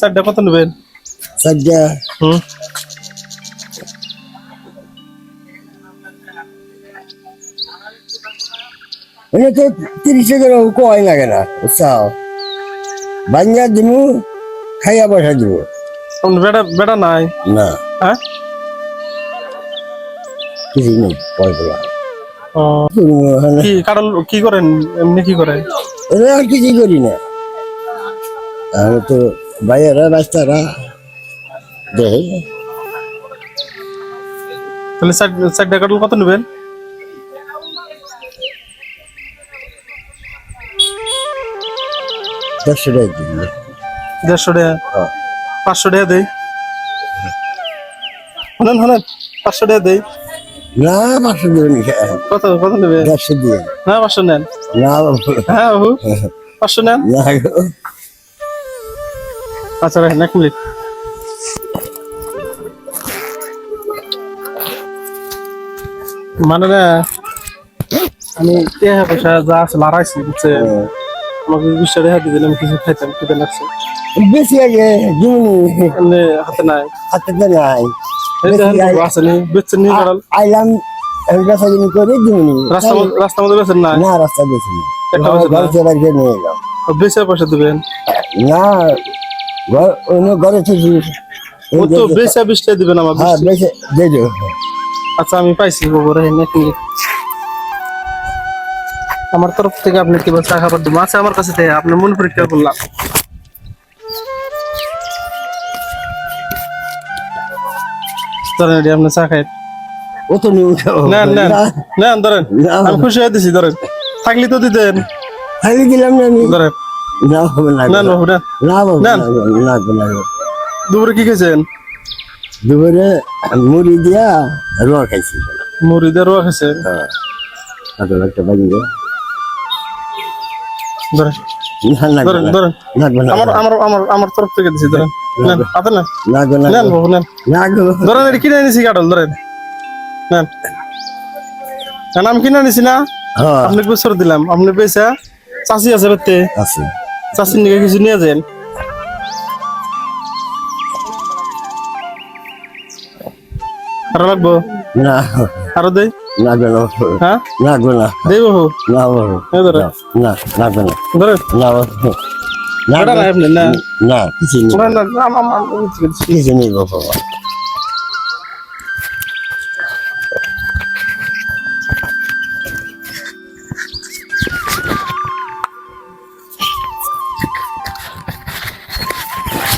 চারটা কত নেবেন? চারটা হুম মানে তো 30 টাকা কয় লাগে না চাও বাঞ্জা দিমু খাইয়া বসা দিব আপনার বেটা বেটা নাই? না হ্যাঁ কিছু নেই পয়সা ও কি কারণ কি করেন এমনি কি করেন? এরা আর কিছুই করি না আমি তো ভাইয়েরা বাচ্চারা দেখে তাহলে চারটা কাটল কত নেবেন? 100 টাকা দিন 150 টাকা 500 টাকা দেই হলেন 500 টাকা দেই না 500 দিবেন কত কত নেবেন? 100 দিয়ে না 500 নেন না হ্যাঁ বাবু 500 নেন না আচ্ছা রাখেন 1 মিনিট মানে না আমি টাকা পয়সা যা আছে লড়াইছি বুঝছে আমাকে 20 টাকা দিয়ে দিলাম কিছু খাইতাম খেতে লাগছে বেশি আগে দিবনি এমনি হাতে নাই হাতে তো নাই এই দেখেন আছে নি বেচছেন নি কারণ আইলাম বেচা কিনি করে দিবনি রাস্তার মধ্যে বেচেন না না রাস্তা বেশি না একটা বেচেন না ঘর চেয়ে বাড়িতে নিয়ে এলাম বেচে পয়সা দিবেন না ঘর অন্য ঘরে থেকে ও তো বেচে 20 টাকা দিবেন আমার হ্যাঁ বেশি দিয়ে দেবো আচ্ছা আমি পাইছি বাবু রাখেন 1 মিনিট আমার তরফ থেকে আপনি কি চা খাবার দেবো আচ্ছা আমার কাছে থেকে আপনার মন পরীক্ষা করলাম ধরেন এটি আপনি চা খাই ও তো নিউ নেন নেন নেন ধরেন আমি খুশি হয়ে দিছি ধরেন থাকলে তো দিতেন খালি দিলাম না আমি ধরেন না হবে না নেন বাবু নেন না বাবু নেন। না না দুপুরে কি খেয়েছেন? দুপুরে মুড়ি দিয়া রোয়া খাইছি মুড়ি দিয়ে রোয়া খেয়েছেন হ্যাঁ একটা বাজিয়ে ধরেন না ধরেন ধরেন না না আমার আমার আমার আমার তরফ থেকে দিছি ধরেন নেন আপনি নেন না গো না নেন বাবু নেন না গো ধরেন এটি কিনে নিছি কাটল ধরেন নেন নেন আমি কিনে নিছি না হ্যাঁ আপনি বছর দিলাম আপনি পয়সা চাষি আছে বেতে আছে চাষির নিকে কিছু নিয়ে যান আরো লাগবো না আরো দেই না গো না হ্যাঁ না গো না দেই বাবু না বাবু এই ধরেন না না গো না ধরেন না বাবু না বেটা নাই আপনি না না কিছু নেই না না কিছু নেই বাবা